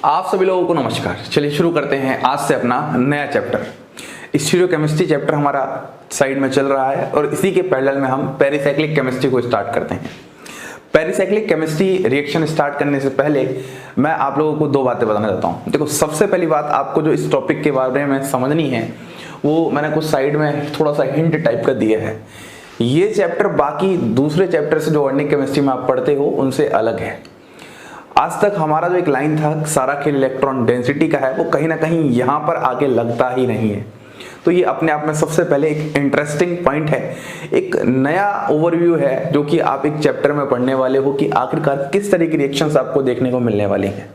आप सभी लोगों को नमस्कार। चलिए शुरू करते हैं आज से अपना नया चैप्टर। स्टीरियोकेमिस्ट्री चैप्टर हमारा साइड में चल रहा है और इसी के पैरेलल में हम पेरिसाइक्लिक केमिस्ट्री को स्टार्ट करते हैं। पेरिसाइक्लिक केमिस्ट्री रिएक्शन स्टार्ट करने से पहले मैं आप लोगों को दो बातें बताना चाहता हूँ। देखो, सबसे पहली बात आपको जो इस टॉपिक के बारे में समझनी है वो मैंने कुछ साइड में थोड़ा सा हिंट टाइप का दिया है। ये चैप्टर बाकी दूसरे चैप्टर से जो ऑर्गेनिक केमिस्ट्री में आप पढ़ते हो उनसे अलग है। आज तक हमारा जो एक लाइन था सारा खेल इलेक्ट्रॉन डेंसिटी का है, वो कहीं ना कहीं यहाँ पर आगे लगता ही नहीं है। तो ये अपने आप में सबसे पहले एक इंटरेस्टिंग पॉइंट है, एक नया ओवरव्यू है जो कि आप एक चैप्टर में पढ़ने वाले हो कि आखिरकार किस तरह की रिएक्शंस आपको देखने को मिलने वाली हैं।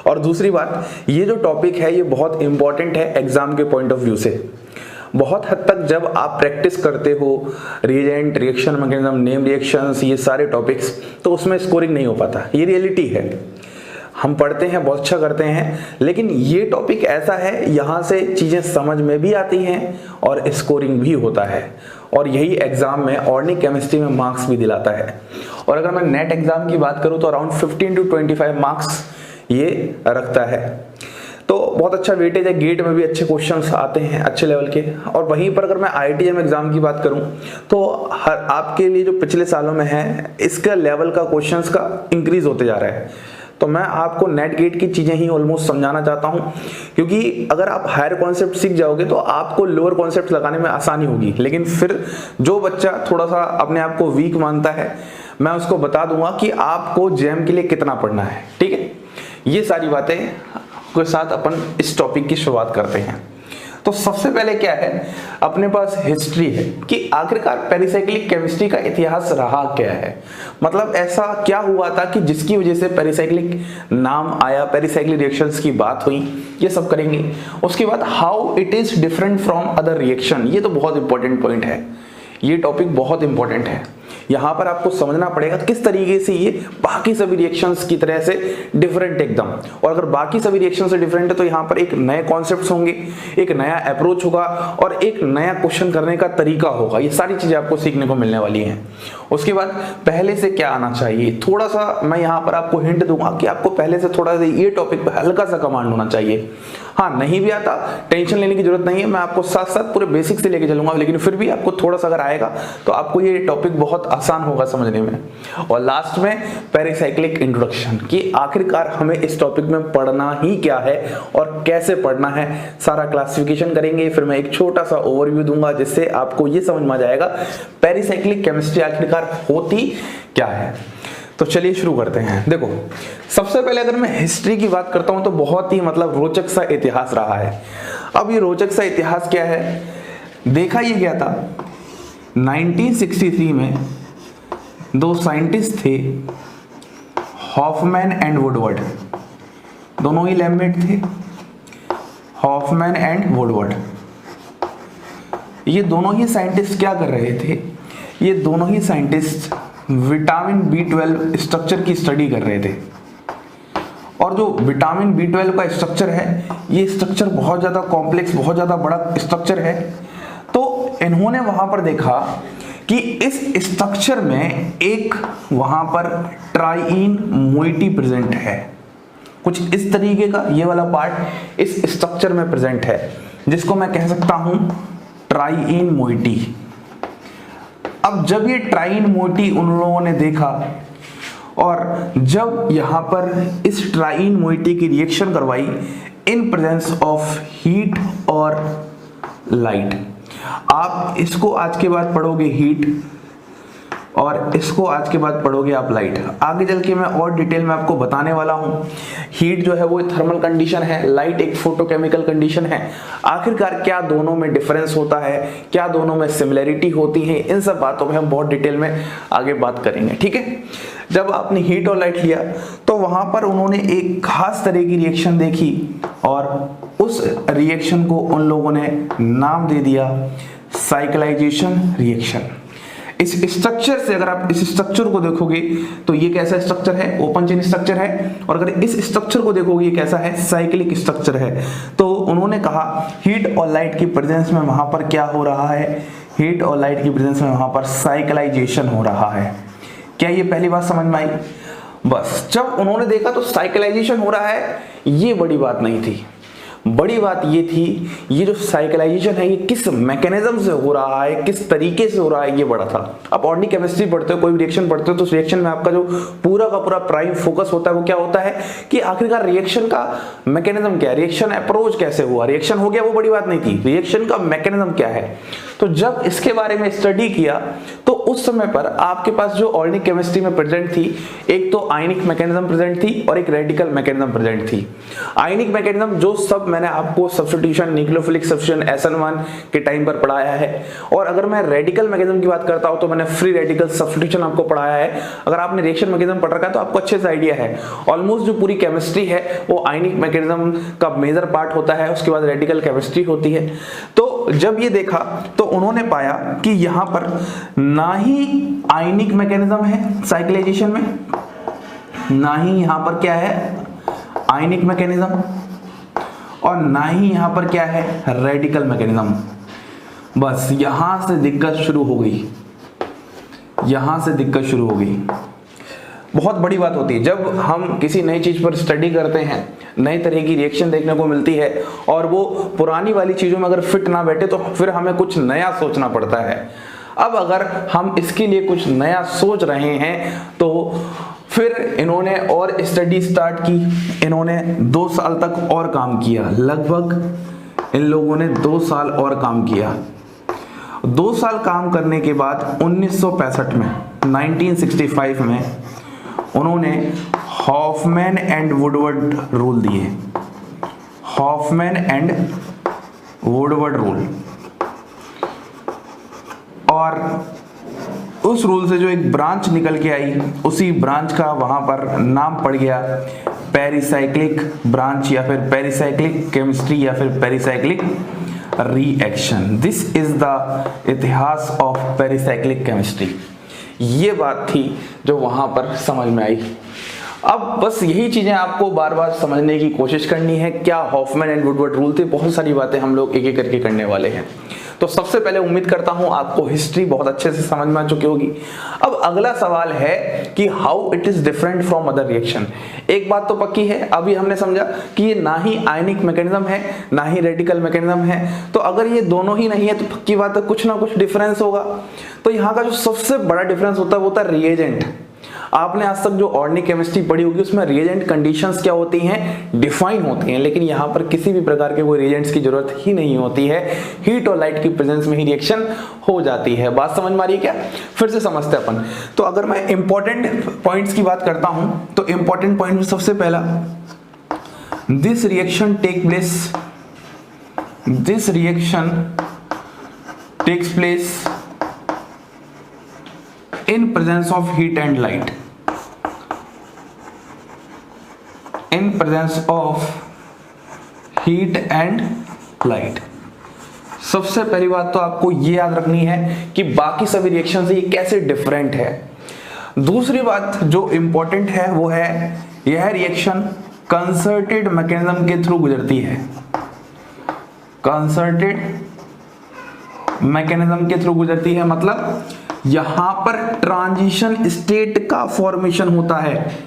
और दूसरी बात, ये जो टॉपिक है ये बहुत इंपॉर्टेंट है एग्जाम के पॉइंट ऑफ व्यू से। बहुत हद तक जब आप प्रैक्टिस करते हो reagent, reaction mechanism, name reactions, ये सारे टॉपिक्स, तो उसमें स्कोरिंग नहीं हो पाता। ये रियलिटी है। हम पढ़ते हैं, बहुत अच्छा करते हैं, लेकिन ये टॉपिक ऐसा है यहाँ से चीज़ें समझ में भी आती हैं और स्कोरिंग भी होता है। और यही एग्जाम में ऑर्गेनिक केमिस्ट्री में मार्क्स भी दिलाता है। और अगर मैं नेट एग्जाम की बात करूँ तो अराउंड 15 to 25 मार्क्स ये रखता है। तो बहुत अच्छा वेटेज है, गेट में भी अच्छे क्वेश्चंस आते हैं अच्छे लेवल के। और वहीं पर अगर मैं आईआईटीएम एग्जाम की बात करूं तो हर आपके लिए जो पिछले सालों में है इसका लेवल का क्वेश्चंस का इंक्रीज होते जा रहा है। तो मैं आपको नेट गेट की चीजें ही ऑलमोस्ट समझाना चाहता हूं, क्योंकि अगर आप हायर कॉन्सेप्ट सीख जाओगे तो आपको लोअर कॉन्सेप्ट लगाने में आसानी होगी। लेकिन फिर जो बच्चा थोड़ा सा अपने आप को वीक मानता है, मैं उसको बता दूंगा कि आपको जेएम के लिए कितना पढ़ना है। ठीक है, ये सारी बातें के साथ अपन इस टॉपिक की शुरुआत करते हैं। तो सबसे पहले क्या है, अपने पास हिस्ट्री है कि आखिरकार पेरिसाइक्लिक केमिस्ट्री का इतिहास रहा क्या है। मतलब ऐसा क्या हुआ था कि जिसकी वजह से पेरिसाइक्लिक नाम आया, पेरिसाइक्लिक रिएक्शंस की बात हुई, ये सब करेंगे। उसके बाद how it is different from other reaction, ये तो बहुत इंपॉर्टेंट पॉइंट है। ये टॉपिक बहुत इंपॉर्टेंट है। यहाँ पर आपको समझना पड़ेगा किस तरीके से ये बाकी सभी रिएक्शंस की तरह से डिफरेंट एकदम। और अगर बाकी सभी रिएक्शन से डिफरेंट है तो यहाँ पर एक नए कॉन्सेप्ट्स होंगे, एक नया अप्रोच होगा और एक नया क्वेश्चन करने का तरीका होगा। ये सारी चीजें आपको सीखने को मिलने वाली हैं। उसके बाद पहले से क्या आना चाहिए, थोड़ा सा मैं यहाँ पर आपको हिंट दूंगा कि आपको पहले से थोड़ा सा ये टॉपिक पर हल्का सा कमांड होना चाहिए। हाँ, नहीं भी आता टेंशन लेने की जरूरत नहीं है, मैं आपको साथ साथ पूरे बेसिक से लेके चलूंगा। लेकिन फिर भी आपको थोड़ा सा अगर आएगा तो आपको ये टॉपिक बहुत आसान होगा समझने में। और लास्ट में पेरिसाइक्लिक इंट्रोडक्शन कि आखिरकार हमें इस टॉपिक में पढ़ना ही क्या है और कैसे पढ़ना है, सारा क्लासिफिकेशन करेंगे। फिर मैं एक छोटा सा ओवरव्यू दूंगा जिससे आपको ये समझ में आ जाएगा पेरिसाइक्लिक केमिस्ट्री आखिरकार होती क्या है। तो चलिए शुरू करते हैं। देखो, सबसे पहले अगर मैं हिस्ट्री की बात करता हूं तो बहुत ही रोचक सा इतिहास रहा है। अब ये रोचक सा इतिहास क्या है, देखा ये गया था 1963 में दो साइंटिस्ट थे, हॉफमैन एंड वुडवर्ड। दोनों ही लैम्बेट थे, हॉफमैन एंड वुडवर्ड। ये दोनों ही साइंटिस्ट क्या कर रहे थे, ये दोनों ही साइंटिस्ट विटामिन B12 स्ट्रक्चर की स्टडी कर रहे थे। और जो विटामिन B12 का स्ट्रक्चर है, ये स्ट्रक्चर बहुत ज़्यादा कॉम्प्लेक्स, बहुत ज़्यादा बड़ा स्ट्रक्चर है। तो इन्होंने वहाँ पर देखा कि इस स्ट्रक्चर में एक वहाँ पर ट्राइइन मोइटी प्रेजेंट है। कुछ इस तरीके का ये वाला पार्ट इस स्ट्रक्चर में प्रेजेंट है, जिसको मैं कह सकता हूँ ट्राइइन मोइटी। अब जब ये ट्राइइन मोइटी उन लोगों ने देखा और जब यहाँ पर इस ट्राइइन मोइटी की रिएक्शन करवाई इन प्रेजेंस ऑफ हीट और लाइट। आप इसको आज के बाद पढ़ोगे हीट और इसको आज के बाद पढ़ोगे आप लाइट। आगे चल के मैं और डिटेल में आपको बताने वाला हूँ। हीट जो है वो थर्मल कंडीशन है, लाइट एक फोटोकेमिकल कंडीशन है। आखिरकार क्या दोनों में डिफरेंस होता है, क्या दोनों में सिमिलरिटी होती है, इन सब बातों में हम बहुत डिटेल में आगे बात करेंगे। ठीक है, जब आपने हीट और लाइट लिया तो वहां पर उन्होंने एक खास तरह की रिएक्शन देखी और उस रिएक्शन को उन लोगों ने नाम दे दिया साइक्लाइजेशन रिएक्शन। इस स्ट्रक्चर से अगर आप इस स्ट्रक्चर को देखोगे तो ये कैसा स्ट्रक्चर है, ओपन चेन स्ट्रक्चर है। और अगर इस स्ट्रक्चर को देखोगे ये कैसा है, साइक्लिक स्ट्रक्चर है। तो उन्होंने कहा हीट और लाइट की प्रेजेंस में वहां पर क्या हो रहा है, हीट और लाइट की प्रेजेंस में वहां पर साइक्लाइजेशन हो रहा है। क्या ये पहली बात समझ में आई? बस जब उन्होंने देखा तो साइकिलाइजेशन हो रहा है, ये बड़ी बात नहीं थी। बड़ी बात ये थी, ये जो साइकिलाइजेशन है ये किस मैकेनिज्म से हो रहा है, किस तरीके से हो रहा है, ये बड़ा था। आप ऑर्गेनिक केमिस्ट्री पढ़ते हो, कोई भी रिएक्शन पढ़ते हो, तो उस रिएक्शन में आपका जो पूरा का पूरा प्राइम फोकस होता है वो क्या होता है कि आखिरकार रिएक्शन का मैकेनिज्म क्या है, रिएक्शन अप्रोच कैसे हुआ, रिएक्शन हो गया वो बड़ी बात नहीं थी, रिएक्शन का मैकेनिज्म क्या है। तो जब इसके बारे में स्टडी किया तो उस समय पर आपके पास जो ऑर्गेनिक केमिस्ट्री में प्रेजेंट थी, एक तो आयनिक मैकेनिज्म प्रेजेंट थी और एक रेडिकल मैकेनिज्म प्रेजेंट थी। आयनिक मैकेनिज्म जो सब मैंने आपको सब्स्टिट्यूशन, न्यूक्लियोफिलिक सब्स्टिट्यूशन SN1 के टाइम पर पढ़ाया है, और अगर मैं रेडिकल मैकेनिज्म की बात करता हूं तो मैंने फ्री रेडिकल सब्स्टिट्यूशन आपको पढ़ाया है। अगर आपने रिएक्शन मैकेनिज्म पढ़ रखा है तो आपको अच्छे से आइडिया है। ऑलमोस्ट जो पूरी केमिस्ट्री है वो आयनिक मैकेनिज्म का मेजर पार्ट होता है, उसके बाद रेडिकल केमिस्ट्री होती है। तो जब ये देखा तो उन्होंने पाया कि यहां पर ना ही आयनिक मैकेनिज्म है साइक्लाइजेशन में, ना ही यहां पर क्या है आयनिक मैकेनिज्म, और ना ही यहां पर क्या है रेडिकल मैकेनिज्म। बस यहां से दिक्कत शुरू हो गई, यहां से दिक्कत शुरू हो गई। बहुत बड़ी बात होती है जब हम किसी नई चीज पर स्टडी करते हैं, नई तरह की रिएक्शन देखने को मिलती है और वो पुरानी वाली चीजों में अगर फिट ना बैठे तो फिर हमें कुछ नया सोचना पड़ता है। अब अगर हम इसके लिए कुछ नया सोच रहे हैं तो फिर इन्होंने और स्टडी स्टार्ट की। इन्होंने 2 साल तक और काम किया, लगभग इन लोगों ने 2 साल और काम किया। 2 साल काम करने के बाद 1965 में 1965 में उन्होंने हॉफमैन एंड वुडवर्ड रूल दिए, हॉफमैन एंड वुडवर्ड रूल। और उस रूल से जो एक ब्रांच निकल के आई, उसी ब्रांच का वहां पर नाम पड़ गया पेरिसाइक्लिक ब्रांच, या फिर पेरिसाइक्लिक केमिस्ट्री, या फिर pericyclic reaction. This is the इतिहास ऑफ पेरिसाइक्लिक केमिस्ट्री। ये बात थी जो वहां पर समझ में आई। अब बस यही चीजें आपको बार बार समझने की कोशिश करनी है। क्या हॉफमैन एंड वुडवर्ड रूल थे, बहुत सारी बातें हम लोग एक एक करके करने वाले हैं। तो सबसे पहले उम्मीद करता हूं आपको हिस्ट्री बहुत अच्छे से समझ में आ चुकी होगी। अब अगला सवाल है कि how it is different from other reaction. एक बात तो पक्की है, अभी हमने समझा कि ये ना ही आयनिक मैकेनिज्म है ना ही रेडिकल मैकेनिज्म है। तो अगर ये दोनों ही नहीं है तो पक्की बात है कुछ ना कुछ डिफरेंस होगा। तो यहाँ का जो सबसे बड़ा डिफरेंस होता है वो होता है रिएजेंट। आपने आज तक जो ऑर्गेनिक केमिस्ट्री पढ़ी होगी उसमें रिएजेंट कंडीशंस क्या होती हैं, डिफाइन होती हैं, लेकिन यहाँ पर किसी भी प्रकार के कोई रिएजेंट्स की जरूरत ही नहीं होती है। हीट और लाइट की प्रेजेंस में ही रिएक्शन हो जाती है। बात समझ में आ रही है क्या? फिर से समझते हैं अपन। तो अगर मैं इंपॉर्टेंट पॉइंट्स की बात करता हूं तो इंपॉर्टेंट पॉइंट में सबसे पहला, this reaction takes place in presence of heat and light, in presence of heat and light। सबसे पहली बात तो आपको ये याद रखनी है कि बाकी सभी रिएक्शन से ये कैसे डिफरेंट है। दूसरी बात जो इंपॉर्टेंट है वो है यह रिएक्शन कंसर्टेड मैकेनिज्म के थ्रू गुजरती है, कंसर्टेड मैकेनिज्म के थ्रू गुजरती है। मतलब यहां पर ट्रांजिशन स्टेट का फॉर्मेशन होता है।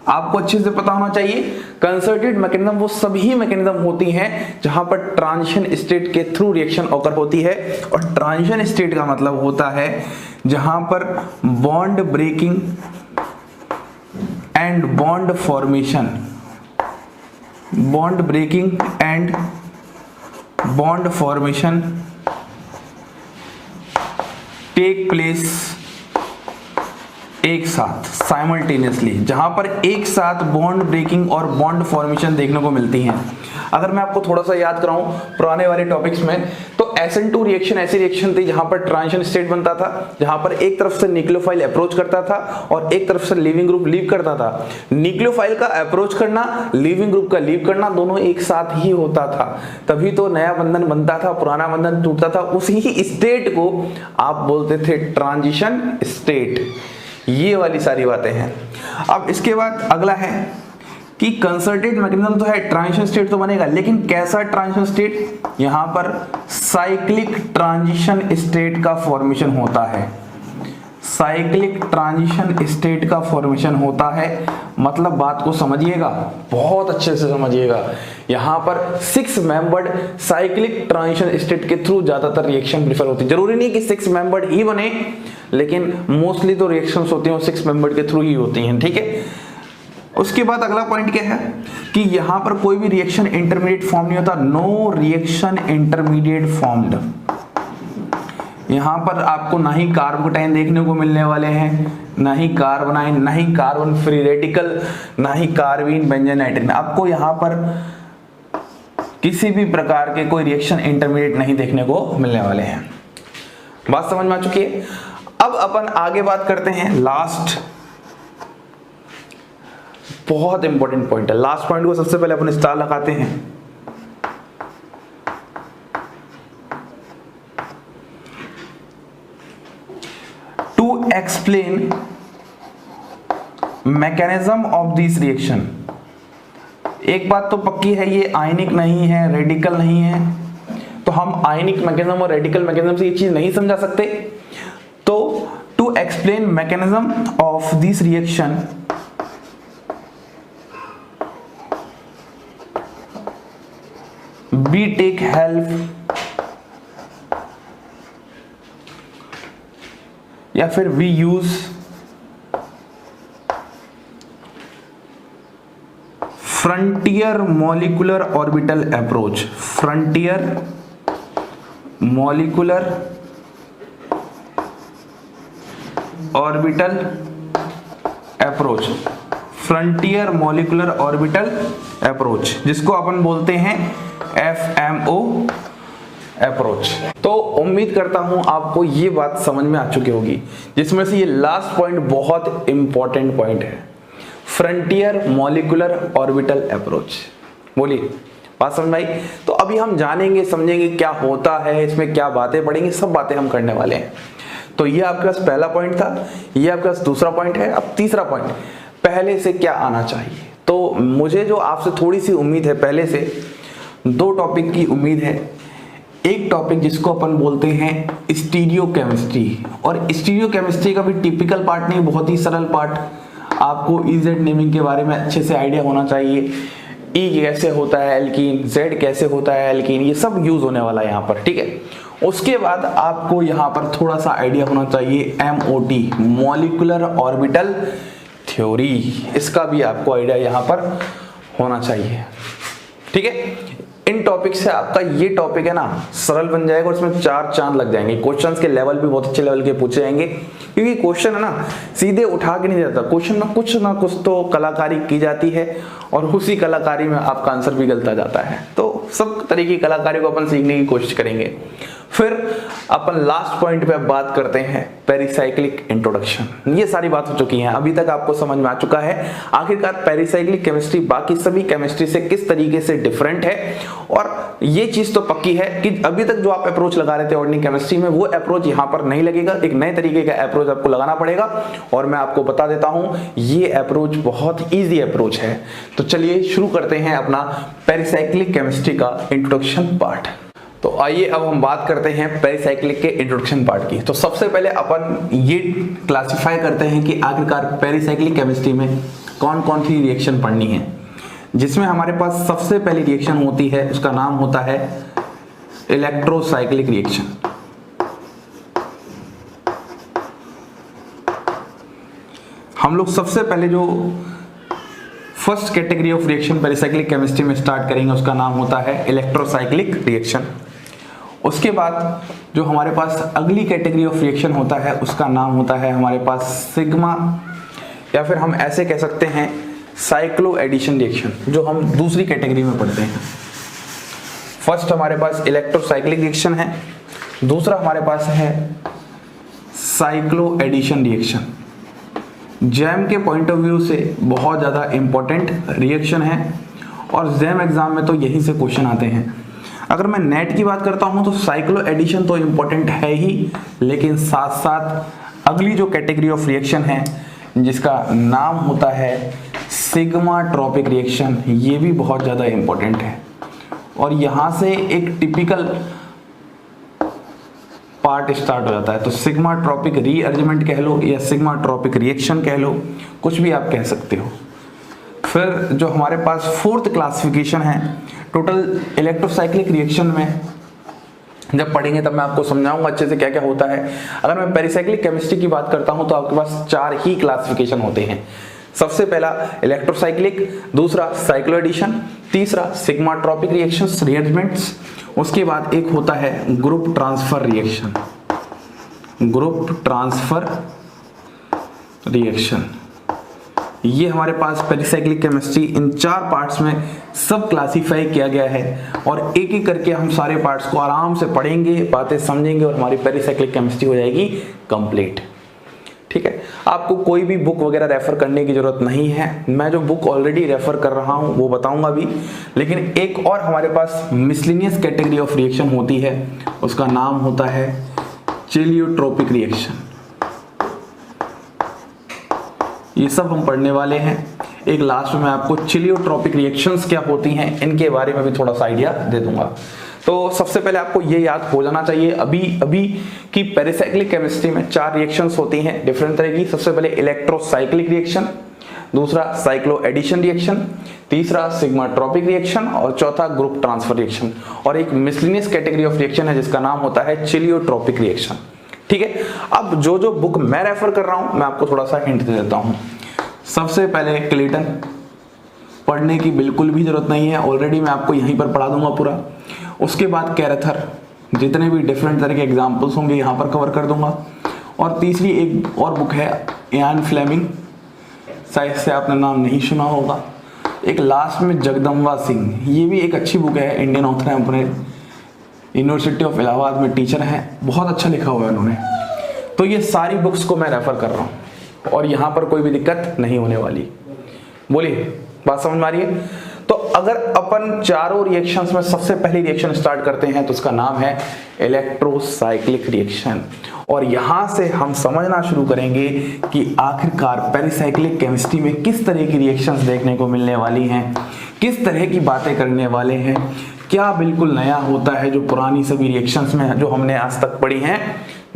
आपको अच्छे से पता होना चाहिए कंसर्टेड मैकेनिज्म वो सभी मैकेनिज्म होती हैं जहां पर ट्रांजिशन स्टेट के थ्रू रिएक्शन ऑकर होती है। और ट्रांजिशन स्टेट का मतलब होता है जहां पर bond breaking and bond formation, bond breaking and bond formation take place एक साथ साइमल्टेनियसली, जहां पर एक साथ बॉन्ड ब्रेकिंग और बॉन्ड फॉर्मेशन देखने को मिलती हैं। अगर मैं आपको थोड़ा सा याद कराऊं पुराने वाले टॉपिक्स में, तो SN2 रिएक्शन ऐसी रिएक्शन थी जहां पर ट्रांजिशन स्टेट बनता था, जहां पर एक तरफ से न्यूक्लियोफाइल अप्रोच करता था और एक तरफ से लीविंग ग्रुप लीव करता था। न्यूक्लियोफाइल का अप्रोच करना, लीविंग ग्रुप का लीव करना, दोनों एक साथ ही होता था। तभी तो नया बंधन बनता था, पुराना बंधन टूटता था। उसी ही स्टेट को आप बोलते थे ट्रांजिशन स्टेट। ये वाली सारी बातें हैं। अब इसके बाद अगला है कि कंसर्टेड मैकेनिज्म तो है, ट्रांजिशन स्टेट तो बनेगा, लेकिन कैसा ट्रांजिशन स्टेट? यहां पर साइक्लिक ट्रांजिशन स्टेट का फॉर्मेशन होता है, साइक्लिक ट्रांजिशन स्टेट का फॉर्मेशन होता है। मतलब बात को समझिएगा, बहुत अच्छे से समझिएगा। यहां पर 6 मेंबर्ड साइक्लिक ट्रांजिशन स्टेट के थ्रू ज्यादातर रिएक्शन प्रेफर होती है। जरूरी नहीं कि 6 मेंबर्ड ही बने, लेकिन मोस्टली तो रिएक्शंस होती हैं 6 मेंबर्ड के थ्रू ही होती हैं, ठीक है। उसके बाद अगला पॉइंट क्या है कि यहां पर कोई भी रिएक्शन इंटरमीडिएट फॉर्म नहीं होता। No reaction intermediate formed. यहां पर आपको ना ही कार्बोकेटाइन देखने को मिलने वाले हैं, ना ही कार्बोनाइन, ना ही कार्बन फ्री रेडिकल, ना ही कार्बीन बेंजीन नाइट्रीन। आपको यहां पर किसी भी प्रकार के कोई रिएक्शन इंटरमीडिएट नहीं देखने को मिलने वाले हैं। बात समझ में आ चुकी है। अब अपन आगे बात करते हैं लास्ट, बहुत इंपॉर्टेंट पॉइंट है। लास्ट पॉइंट को सबसे पहले अपन स्टार लगाते हैं। To explain mechanism of this reaction. एक बात तो पक्की है, ये आयनिक नहीं है, रेडिकल नहीं है, तो हम आयनिक मैकेनिज्म और रेडिकल मैकेनिज्म से ये चीज नहीं समझा सकते। तो to explain mechanism of this reaction we take help या फिर we use frontier molecular orbital approach। frontier molecular orbital approach, frontier molecular orbital approach, जिसको अपन बोलते हैं FMO अप्रोच। तो उम्मीद करता हूं आपको ये बात समझ में आ चुकी होगी, जिसमें से ये लास्ट पॉइंट बहुत इंपॉर्टेंट पॉइंट है, फ्रंटियर मॉलिक्यूलर ऑर्बिटल अप्रोच। बोलिए, बात समझ आई? तो अभी हम जानेंगे, समझेंगे क्या होता है, इसमें क्या बातें पढ़ेंगे, सब बातें हम करने वाले हैं। तो ये आपके पास पहला पॉइंट था, ये आपके पास दूसरा पॉइंट है। अब तीसरा पॉइंट, पहले से क्या आना चाहिए। तो मुझे जो आपसे थोड़ी सी उम्मीद है, पहले से 2 टॉपिक की उम्मीद है। एक टॉपिक जिसको अपन बोलते हैं स्टीरियोकेमिस्ट्री, और स्टीरियोकेमिस्ट्री का भी टिपिकल पार्ट नहीं, बहुत ही सरल पार्ट। आपको EZ नेमिंग के बारे में अच्छे से आइडिया होना चाहिए। E कैसे होता है एल्कीन, Z कैसे होता है एल्कीन, ये सब यूज होने वाला है यहाँ पर, ठीक है। उसके बाद आपको यहाँ पर थोड़ा सा आइडिया होना चाहिए MOT, मॉलिक्यूलर ऑर्बिटल थ्योरी, इसका भी आपको आइडिया यहाँ पर होना चाहिए, ठीक है। इन टॉपिक से आपका ये टॉपिक है ना सरल बन जाएगा, और इसमें 4 चांद लग जाएंगे। क्वेश्चंस के लेवल भी बहुत अच्छे लेवल के पूछे जाएंगे, क्योंकि क्वेश्चन है ना सीधे उठा के नहीं जाता, क्वेश्चन में कुछ ना कुछ तो कलाकारी की जाती है, और उसी कलाकारी में आपका आंसर भी गलता जाता है। तो सब तरीके की कलाकारी को अपन सीखने की कोशिश करेंगे। फिर अपन लास्ट पॉइंट पे बात करते हैं पेरिसाइक्लिक इंट्रोडक्शन। ये सारी बात हो चुकी हैं, अभी तक आपको समझ में आ चुका है आखिरकार पेरिसाइक्लिक केमिस्ट्री बाकी सभी केमिस्ट्री से किस तरीके से डिफरेंट है। और ये चीज तो पक्की है कि अभी तक जो आप अप्रोच लगा रहे थे ऑर्गेनिक केमिस्ट्री में, वो अप्रोच यहाँ पर नहीं लगेगा, एक नए तरीके का अप्रोच आपको लगाना पड़ेगा। और मैं आपको बता देता हूं ये अप्रोच बहुत ईजी अप्रोच है। तो चलिए शुरू करते हैं अपना पेरिसाइक्लिक केमिस्ट्री का इंट्रोडक्शन पार्ट। तो आइए अब हम बात करते हैं पेरिसाइक्लिक के इंट्रोडक्शन पार्ट की। तो सबसे पहले अपन ये क्लासिफाई करते हैं कि आखिरकार पेरिसाइक्लिक केमिस्ट्री में कौन कौन सी रिएक्शन पढ़नी है। जिसमें हमारे पास सबसे पहली रिएक्शन होती है, उसका नाम होता है इलेक्ट्रोसाइक्लिक रिएक्शन। हम लोग सबसे पहले जो first category of reaction pericyclic chemistry में स्टार्ट करेंगे, उसका नाम होता है इलेक्ट्रोसाइक्लिक रिएक्शन। उसके बाद जो हमारे पास अगली कैटेगरी ऑफ रिएक्शन होता है, उसका नाम होता है हमारे पास सिग्मा, या फिर हम ऐसे कह सकते हैं साइक्लो एडिशन रिएक्शन, जो हम दूसरी कैटेगरी में पढ़ते हैं। फर्स्ट हमारे पास इलेक्ट्रोसाइक्लिक रिएक्शन है, दूसरा हमारे पास है साइक्लो एडिशन रिएक्शन। जैम के पॉइंट ऑफ व्यू से बहुत ज़्यादा इंपॉर्टेंट रिएक्शन है, और जैम एग्जाम में तो यहीं से क्वेश्चन आते हैं। अगर मैं नेट की बात करता हूं तो साइक्लो एडिशन तो इंपॉर्टेंट है ही, लेकिन साथ साथ अगली जो कैटेगरी ऑफ रिएक्शन है जिसका नाम होता है सिग्मा ट्रॉपिक रिएक्शन, ये भी बहुत ज़्यादा इंपॉर्टेंट है। और यहाँ से एक टिपिकल पार्ट स्टार्ट हो जाता है। तो सिग्मा ट्रॉपिक रीअरेंजमेंट कह लो या सिग्मा ट्रॉपिक रिएक्शन कह लो, कुछ भी आप कह सकते हो। फिर जो हमारे पास फोर्थ क्लासिफिकेशन है, टोटल इलेक्ट्रोसाइक्लिक रिएक्शन में जब पढ़ेंगे तब मैं आपको समझाऊंगा अच्छे से क्या क्या होता है। अगर मैं पेरिसाइक्लिक केमिस्ट्री की बात करता हूं तो आपके पास 4 ही क्लासिफिकेशन होते हैं। सबसे पहला इलेक्ट्रोसाइक्लिक, दूसरा साइक्लो एडिशन, तीसरा सिग्मा ट्रॉपिक रिएक्शंस रीअरेंजमेंट्स, उसके बाद एक होता है group transfer reaction, group transfer reaction. ये हमारे पास पेरिसाइक्लिक केमिस्ट्री इन 4 पार्ट्स में सब क्लासिफाई किया गया है और एक एक करके हम सारे पार्ट्स को आराम से पढ़ेंगे, बातें समझेंगे और हमारी पेरिसाइक्लिक केमिस्ट्री हो जाएगी कंप्लीट। ठीक है, आपको कोई भी बुक वगैरह रेफर करने की जरूरत नहीं है। मैं जो बुक ऑलरेडी रेफर कर रहा हूं वो बताऊंगा भी, लेकिन एक और हमारे पास मिसलिनियस कैटेगरी ऑफ रिएक्शन होती है, उसका नाम होता है चेलियोट्रोपिक रिएक्शन। ये सब हम पढ़ने वाले हैं। एक लास्ट में आपको चेलियोट्रोपिक रिएक्शंस क्या होती हैं इनके बारे में भी थोड़ा सा आइडिया दे दूंगा। तो सबसे पहले आपको ये याद हो जाना चाहिए अभी की पेरिसाइक्लिक केमिस्ट्री में 4 रिएक्शंस होती हैं डिफरेंट तरह की। सबसे पहले इलेक्ट्रोसाइक्लिक रिएक्शन, दूसरा साइक्लो एडिशन रिएक्शन, तीसरा सिग्मा ट्रॉपिक रिएक्शन और चौथा ग्रुप ट्रांसफर रिएक्शन। और एक मिसलिनियस कैटेगरी ऑफ रिएक्शन है जिसका नाम होता है चेलियोट्रोपिक रिएक्शन। ठीक है, अब जो बुक मैं रेफर कर रहा हूं मैं आपको थोड़ा सा हिंट दे देता हूं। सबसे पहले क्लेटन, पढ़ने की बिल्कुल भी जरूरत नहीं है, ऑलरेडी मैं आपको यहीं पर पढ़ा दूंगा पूरा। उसके बाद कैरेथर, जितने भी डिफरेंट तरह के एग्जाम्पल्स होंगे यहां पर कवर कर दूंगा। और तीसरी एक और बुक है इयान फ्लेमिंग, शायद से आपने नाम नहीं सुना होगा। एक लास्ट में जगदम्बा सिंह, ये भी एक अच्छी बुक है, इंडियन ऑथर है, अपने यूनिवर्सिटी ऑफ इलाहाबाद में टीचर हैं, बहुत अच्छा लिखा हुआ है उन्होंने। तो ये सारी बुक्स को मैं रेफर कर रहा हूँ और यहाँ पर कोई भी दिक्कत नहीं होने वाली। बोलिए, बात समझ में आ रही है? तो अगर अपन चारों रिएक्शंस में सबसे पहली रिएक्शन स्टार्ट करते हैं तो उसका नाम है इलेक्ट्रोसाइक्लिक रिएक्शन। और यहां से हम समझना शुरू करेंगे कि आखिरकार पेरिसाइक्लिक केमिस्ट्री में किस तरह की रिएक्शंस देखने को मिलने वाली हैं, किस तरह की बातें करने वाले हैं, क्या बिल्कुल नया होता है जो पुरानी सभी रिएक्शंस में जो हमने आज तक पढ़ी हैं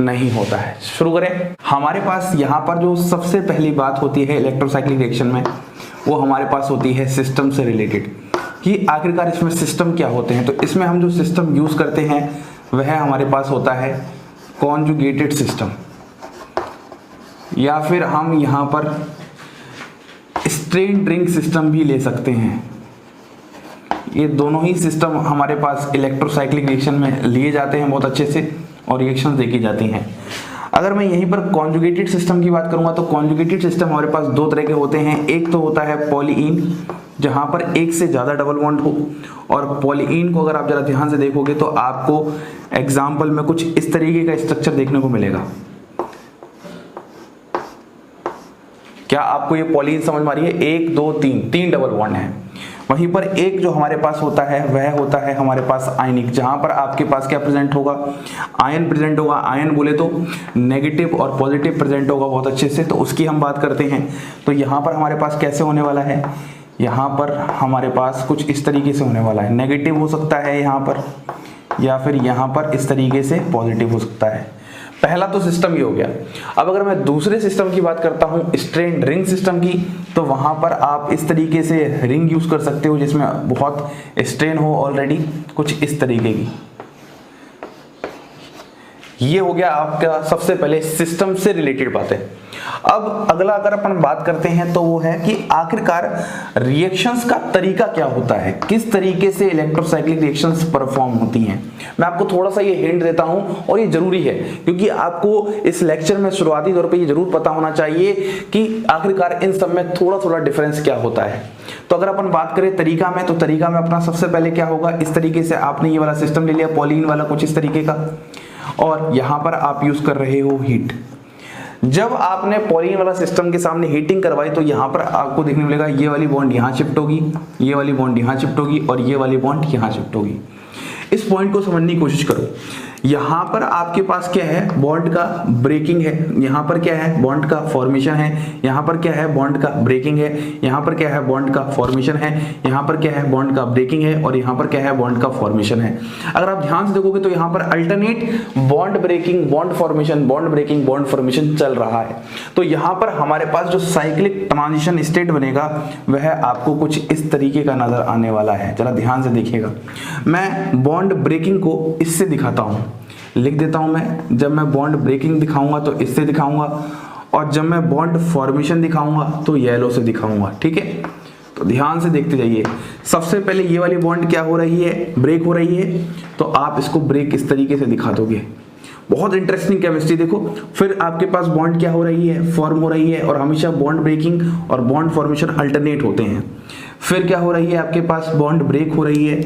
नहीं होता है। शुरू करें। हमारे पास यहाँ पर जो सबसे पहली बात होती है इलेक्ट्रोसाइक्लिक रिएक्शन में, वो हमारे पास होती है सिस्टम से रिलेटेड, कि आखिरकार इसमें सिस्टम क्या होते हैं। तो इसमें हम जो सिस्टम यूज करते हैं वह हमारे पास होता है कॉन्जुगेटेड सिस्टम, या फिर हम यहाँ पर स्ट्रेन ड्रिंक सिस्टम भी ले सकते हैं। ये दोनों ही सिस्टम हमारे पास इलेक्ट्रोसाइक्लिक रिएक्शन में लिए जाते हैं बहुत अच्छे से और रिएक्शंस देखी जाती हैं। अगर मैं यहीं पर कॉन्जुगेटेड सिस्टम की बात करूंगा तो कॉन्जुगेटेड सिस्टम हमारे पास 2 तरह के होते हैं। एक तो होता है पॉलीइन, जहां पर एक से ज्यादा डबल बॉन्ड हो, और पॉलीइन को अगर आप जरा ध्यान से देखोगे तो आपको एग्जाम्पल में कुछ इस तरीके का स्ट्रक्चर देखने को मिलेगा। क्या आपको ये पॉलीन समझ में आ रही है? 1 2 3 डबल बॉन्ड है। वहीं पर एक जो हमारे पास होता है वह होता है हमारे पास आयनिक, जहां पर आपके पास क्या प्रेजेंट होगा? आयन प्रेजेंट होगा। आयन बोले तो नेगेटिव और पॉजिटिव प्रेजेंट होगा बहुत अच्छे से, तो उसकी हम बात करते हैं। तो यहाँ पर हमारे पास कैसे होने वाला है? यहाँ पर हमारे पास कुछ इस तरीके से होने वाला है, नेगेटिव हो सकता है यहाँ पर, या फिर यहाँ पर इस तरीके से पॉजिटिव हो सकता है। पहला तो सिस्टम ही हो गया। अब अगर मैं दूसरे सिस्टम की बात करता हूं, स्ट्रेन रिंग सिस्टम की, तो वहां पर आप इस तरीके से रिंग यूज कर सकते हो जिसमें बहुत स्ट्रेन हो ऑलरेडी, कुछ इस तरीके की। ये हो गया आपका सबसे पहले सिस्टम से रिलेटेड बातें। अब अगला अगर अपन बात करते हैं तो वो है कि आखिरकार रिएक्शंस का तरीका क्या होता है, किस तरीके से इलेक्ट्रोसाइक्लिक रिएक्शंस परफॉर्म होती हैं। मैं आपको थोड़ा सा ये हिंट देता हूं और ये जरूरी है क्योंकि आपको इस लेक्चर में शुरुआती तौर पे ये जरूर पता होना चाहिए कि आखिरकार इन सब में थोड़ा थोड़ा डिफरेंस क्या होता है। तो अगर अपन बात करें तरीका में, तो तरीका में अपना सबसे पहले क्या होगा, इस तरीके से आपने ये वाला सिस्टम ले लिया, पॉलीन वाला कुछ इस तरीके का, और यहां पर आप यूज कर रहे हो हीट। जब आपने पॉलीन वाला सिस्टम के सामने हीटिंग करवाई तो यहां पर आपको देखने मिलेगा ये वाली बॉन्ड यहां शिफ्ट होगी, ये वाली बॉन्ड यहां शिफ्ट होगी और ये वाली बॉन्ड यहां शिफ्ट होगी। इस पॉइंट को समझने की कोशिश करो। यहां पर आपके पास क्या है, बॉन्ड का ब्रेकिंग है, यहां पर क्या है, बॉन्ड का फॉर्मेशन है, यहां पर क्या है, बॉन्ड का ब्रेकिंग है, यहां पर क्या है, बॉन्ड का फॉर्मेशन है, यहां पर क्या है, बॉन्ड का ब्रेकिंग है, और यहां पर क्या है, बॉन्ड का फॉर्मेशन है। अगर आप ध्यान से देखोगे तो यहां पर alternate bond breaking, bond formation, bond breaking, bond formation चल रहा है। तो यहां पर हमारे पास जो साइक्लिक ट्रांजिशन स्टेट बनेगा वह आपको कुछ इस तरीके का नजर आने वाला है। जरा ध्यान से देखिएगा, मैं बॉन्ड ब्रेकिंग को इससे दिखाता हूं, लिख देता हूं मैं। जब मैं बॉन्ड ब्रेकिंग दिखाऊंगा तो इससे दिखाऊंगा, और जब मैं बॉन्ड फॉर्मेशन दिखाऊंगा तो येलो से दिखाऊंगा। ठीक है, तो ध्यान से देखते जाइए। सबसे पहले ये वाली बॉन्ड क्या हो रही है, ब्रेक हो रही है, तो आप इसको ब्रेक इस तरीके से दिखा दोगे। बहुत इंटरेस्टिंग केमिस्ट्री देखो। फिर आपके पास बॉन्ड क्या हो रही है, फॉर्म हो रही है, और हमेशा बॉन्ड ब्रेकिंग और बॉन्ड फॉर्मेशन अल्टरनेट होते हैं। फिर क्या हो रही है, आपके पास बॉन्ड ब्रेक हो रही है,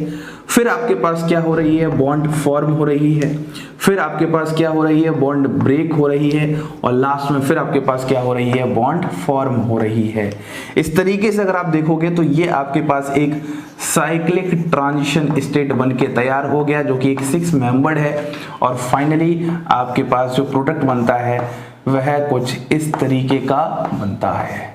फिर आपके पास क्या हो रही है, बॉन्ड फॉर्म हो रही है, फिर आपके पास क्या हो रही है, बॉन्ड ब्रेक हो रही है, और लास्ट में फिर आपके पास क्या हो रही है, बॉन्ड फॉर्म हो रही है। इस तरीके से अगर आप देखोगे तो ये आपके पास एक साइक्लिक ट्रांजिशन स्टेट बन के तैयार हो गया, जो कि एक 6 मेंबर्ड है। और फाइनली आपके पास जो प्रोडक्ट बनता है वह कुछ इस तरीके का बनता है।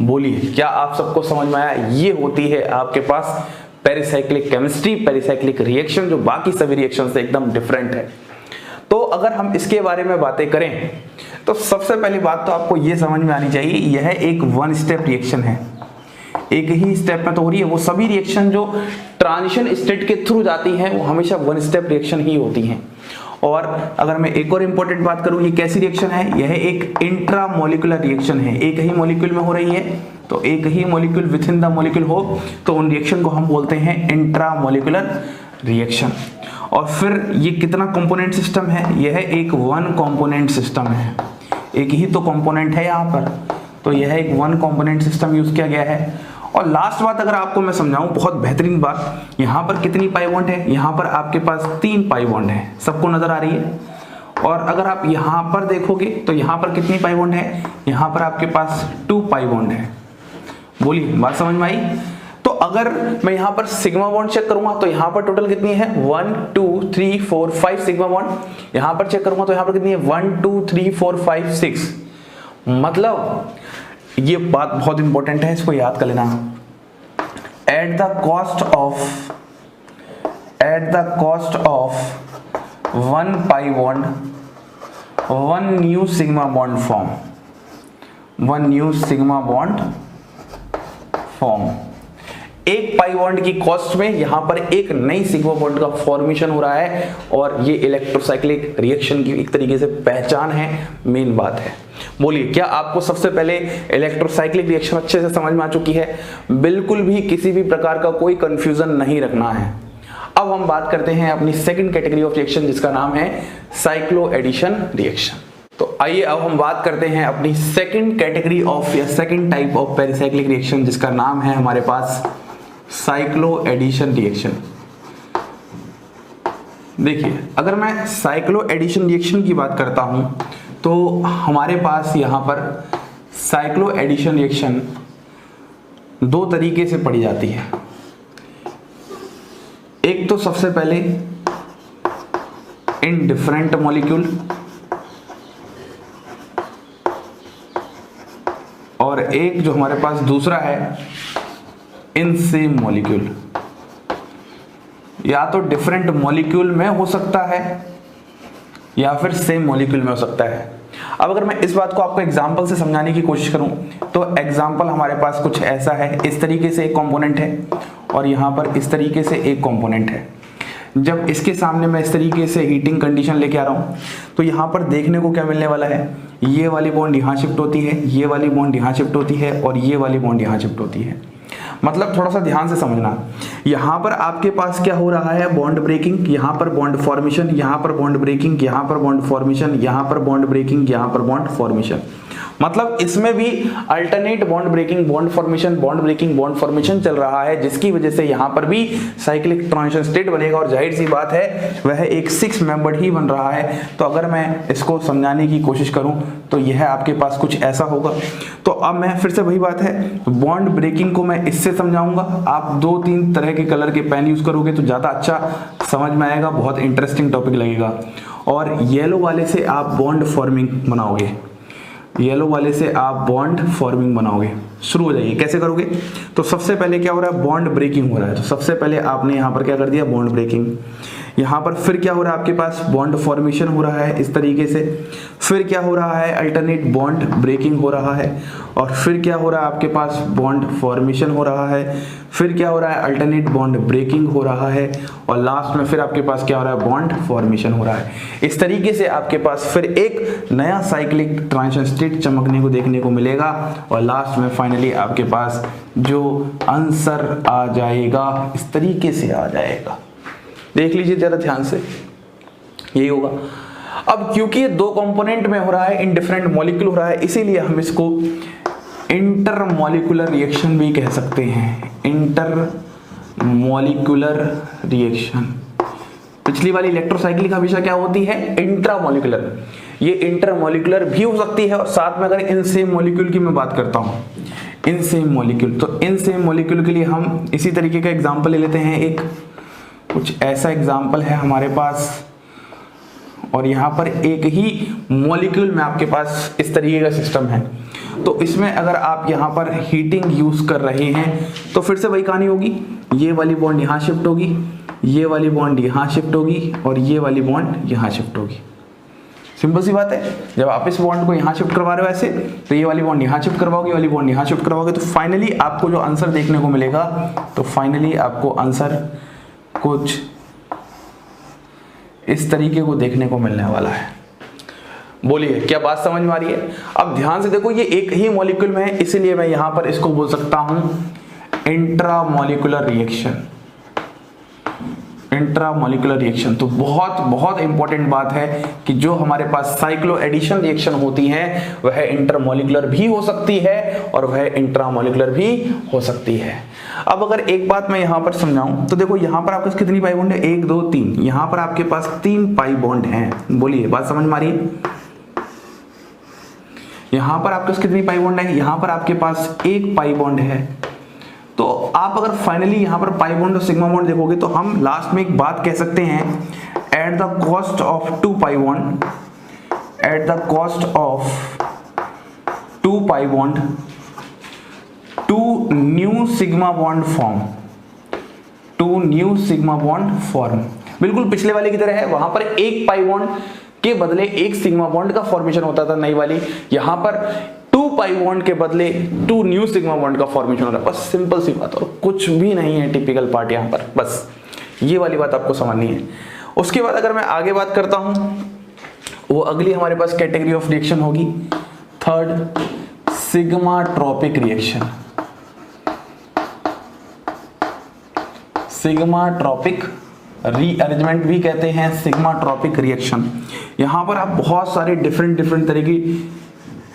बोलिए, क्या आप सबको समझ में आया? ये होती है आपके पास पेरिसाइक्लिक केमिस्ट्री, पेरिसाइक्लिक रिएक्शन, जो बाकी सभी रिएक्शन से एकदम डिफरेंट है। तो अगर हम इसके बारे में बातें करें तो सबसे पहली बात तो आपको यह समझ में आनी चाहिए, यह एक 1 स्टेप रिएक्शन है, एक ही स्टेप में तो हो रही है। वो सभी रिएक्शन जो ट्रांजिशन स्टेट के थ्रू जाती हैं वो हमेशा 1 स्टेप रिएक्शन ही होती हैं। और अगर मैं एक और इंपॉर्टेंट बात करूं, ये कैसी रिएक्शन है, यह एक इंट्रामोलिकुलर रिएक्शन है, एक ही मॉलिक्यूल में हो रही है। तो एक ही molecule within the molecule हो तो उन रिएक्शन को हम बोलते हैं इंट्रामोलिकुलर रिएक्शन। और फिर ये कितना कंपोनेंट सिस्टम है, यह एक 1 कंपोनेंट सिस्टम है, एक ही तो कंपोनेंट है यहाँ पर, तो यह एक 1 कंपोनेंट सिस्टम यूज किया गया है। और लास्ट बात अगर आपको मैं समझाऊं, बहुत बेहतरीन बात, यहाँ पर कितनी पाई बॉन्ड है, यहाँ पर आपके पास 3 पाई बॉन्ड है, सबको नजर आ रही है। और अगर आप यहाँ पर देखोगे तो यहाँ पर कितनी पाई बॉन्ड है, यहाँ पर आपके पास 2 पाई बॉन्ड है। बोलिए, बात समझ में आई? तो अगर मैं यहाँ पर सिग्मा बॉन्ड चेक करूंगा तो यहाँ पर टोटल कितनी है, 1 2 3 4 5 सिग्मा बॉन्ड। यहाँ पर चेक करूंगा तो यहाँ पर कितनी है, 1 2 3 4 5 6। मतलब ये बात बहुत इंपॉर्टेंट है, इसको याद कर लेना। At the cost of 1 pi bond 1 new sigma bond form, 1 new sigma bond form. एक पाई बॉन्ड की कॉस्ट में यहां पर एक नई सिग्मा बॉन्ड का फॉर्मेशन हो रहा है, और ये इलेक्ट्रोसाइक्लिक रिएक्शन की एक तरीके से पहचान है, मेन बात है। बोलिए, क्या आपको सबसे पहले इलेक्ट्रोसाइक्लिक रिएक्शन अच्छे से समझ में आ चुकी है? बिल्कुल भी किसी भी प्रकार का कोई कंफ्यूजन नहीं रखना है। अब हम बात करते हैं अपनी सेकंड कैटेगरी ऑफ रिएक्शन, जिसका नाम है साइक्लो एडिशन रिएक्शन। तो आइए अब हम बात करते हैं अपनी सेकंड कैटेगरी ऑफ या second type of pericyclic reaction, जिसका नाम है हमारे पास साइक्लो एडिशन रिएक्शन। देखिए, अगर मैं साइक्लो एडिशन रिएक्शन की बात करता हूं तो हमारे पास यहां पर साइक्लो एडिशन रिएक्शन 2 तरीके से पढ़ी जाती है। एक तो सबसे पहले इन डिफरेंट मॉलिक्यूल, और एक जो हमारे पास दूसरा है इन सेम मॉलिक्यूल। या तो डिफरेंट मॉलिक्यूल में हो सकता है या फिर सेम मॉलिक्यूल में हो सकता है। अब अगर मैं इस बात को आपको एग्जांपल से समझाने की कोशिश करूं तो एग्जांपल हमारे पास कुछ ऐसा है, इस तरीके से एक कंपोनेंट है और यहां पर इस तरीके से एक कंपोनेंट है। जब इसके सामने मैं इस तरीके से हीटिंग कंडीशन लेके आ रहा हूं तो यहां पर देखने को क्या मिलने वाला है, ये वाली बॉन्ड यहां शिफ्ट होती है, ये वाली बॉन्ड यहां शिफ्ट होती है, और ये वाली बॉन्ड यहां शिफ्ट होती है। मतलब थोड़ा सा ध्यान से समझना, यहां पर आपके पास क्या हो रहा है, बॉन्ड ब्रेकिंग, यहां पर बॉन्ड फॉर्मेशन, यहां पर बॉन्ड ब्रेकिंग, यहां पर बॉन्ड फॉर्मेशन, यहां पर बॉन्ड ब्रेकिंग, यहां पर बॉन्ड फॉर्मेशन। मतलब इसमें भी alternate bond breaking bond formation चल रहा है, जिसकी वजह से यहां पर भी साइक्लिक ट्रांजिशन स्टेट बनेगा और जाहिर सी बात है वह एक 6 मेंबर्ड ही बन रहा है। तो अगर मैं इसको समझाने की कोशिश करूं तो यह आपके पास कुछ ऐसा होगा। तो अब मैं फिर से वही बात है, बॉन्ड ब्रेकिंग को मैं इससे समझाऊंगा। आप 2-3 तरह के कलर के पेन यूज करोगे तो ज्यादा अच्छा समझ में आएगा, बहुत इंटरेस्टिंग टॉपिक लगेगा। और येलो वाले से आप बॉन्ड फॉर्मिंग बनाओगे, येलो वाले से आप बॉन्ड फॉर्मिंग बनाओगे। शुरू हो जाइए, कैसे करोगे? तो सबसे पहले क्या हो रहा है, बॉन्ड ब्रेकिंग हो रहा है। तो सबसे पहले आपने यहाँ पर क्या कर दिया, बॉन्ड ब्रेकिंग। यहाँ पर फिर क्या हो रहा है, आपके पास बॉन्ड फॉर्मेशन हो रहा है इस तरीके से। फिर क्या हो रहा है, अल्टरनेट बॉन्ड ब्रेकिंग हो रहा है। और फिर क्या हो रहा है, आपके पास बॉन्ड फॉर्मेशन हो रहा है। फिर क्या हो रहा है, अल्टरनेट बॉन्ड ब्रेकिंग हो रहा है। और लास्ट में फिर आपके पास क्या हो रहा है, बॉन्ड फॉर्मेशन हो रहा है। इस तरीके से आपके पास फिर एक नया साइक्लिक ट्रांजिशन स्टेट चमकने को देखने को मिलेगा। और लास्ट में फाइनली आपके पास जो आंसर आ जाएगा इस तरीके से आ जाएगा। देख लीजिए जरा ध्यान से, यही होगा। अब क्योंकि ये 2 कंपोनेंट में हो रहा है, इन डिफरेंट मॉलिक्यूल हो रहा है, इसीलिए हम इसको इंटर मॉलिक्यूलर रिएक्शन भी कह सकते हैं। Inter molecular reaction. पिछली वाली इलेक्ट्रोसाइक्लिक हमेशा क्या होती है, इंट्रा मॉलिक्यूलर। ये इंटर मॉलिक्यूलर भी हो सकती है। और साथ में अगर इन सेम मॉलिक्यूल की मैं बात करता हूं, इन सेम मॉलिक्यूल, तो इन सेम मॉलिक्यूल के लिए हम इसी तरीके का एग्जांपल ले लेते हैं। एक कुछ ऐसा एग्जाम्पल है हमारे पास, और यहाँ पर एक ही मॉलिक्यूल में आपके पास इस तरीके का सिस्टम है। तो इसमें अगर आप यहाँ पर हीटिंग यूज कर रहे हैं तो फिर से वही कहानी होगी, ये वाली बॉन्ड यहाँ शिफ्ट होगी, ये वाली बॉन्ड यहाँ शिफ्ट होगी, और ये वाली बॉन्ड यहाँ शिफ्ट होगी। सिंपल सी बात है, जब आप इस बॉन्ड को यहाँ शिफ्ट करवा रहे हो ऐसे, तो ये वाली बॉन्ड यहाँ शिफ्ट करवाओगे, वाली बॉन्ड यहाँ शिफ्ट करवाओगे, तो फाइनली आपको जो आंसर देखने को मिलेगा, तो फाइनली आपको आंसर कुछ इस तरीके को देखने को मिलने वाला है। बोलिए क्या बात समझ में आ रही है? अब ध्यान से देखो, ये एक ही मॉलिक्यूल में है, इसीलिए मैं यहां पर इसको बोल सकता हूं intra molecular reaction. Intra molecular reaction तो बहुत बहुत इंपॉर्टेंट बात है कि जो हमारे पास साइक्लो एडिशन रिएक्शन होती है वह इंटरमॉलिक्यूलर भी हो सकती है और वह इंट्रामॉलिक्यूलर भी हो सकती है। अब अगर एक बात मैं यहां पर समझाऊं तो देखो, यहां पर आपके कितनी पाई बॉन्ड है, 1 2 3, यहां पर आपके पास 3 पाई बॉन्ड हैं। बोलिए बात समझ में आ रही है? यहां पर आपके कितनी पाई बॉन्ड है, यहां पर आपके पास 1 पाई बॉन्ड है। तो आप अगर फाइनली यहां पर पाई बॉन्ड और सिग्मा बॉन्ड देखोगे तो हम लास्ट में एक बात कह सकते हैं, at the cost of 2 pi bond, at the cost of 2 pi bond 2 new sigma bond form, 2 new sigma bond form. बिल्कुल पिछले वाले की तरह है, वहां पर 1 पाई बॉन्ड के बदले 1 सिग्मा बॉन्ड का फॉर्मेशन होता था नई वाली, यहां पर 2 पाई बॉन्ड के बदले 2 न्यू सिग्मा बॉन्ड का फॉर्मेशन हो रहा है। बस सिंपल सी बात, और कुछ भी नहीं है टिपिकल पार्ट यहां पर, बस ये वाली बात आपको समझनी है। उसके बाद अगर मैं आगे बात करता हूं, वो अगली हमारे पास कैटेगरी ऑफ रिएक्शन होगी, 3rd sigmatropic reaction. Sigmatropic rearrangement भी कहते हैं, सिग्मा ट्रॉपिक रिएक्शन। यहां पर आप बहुत सारे डिफरेंट तरह की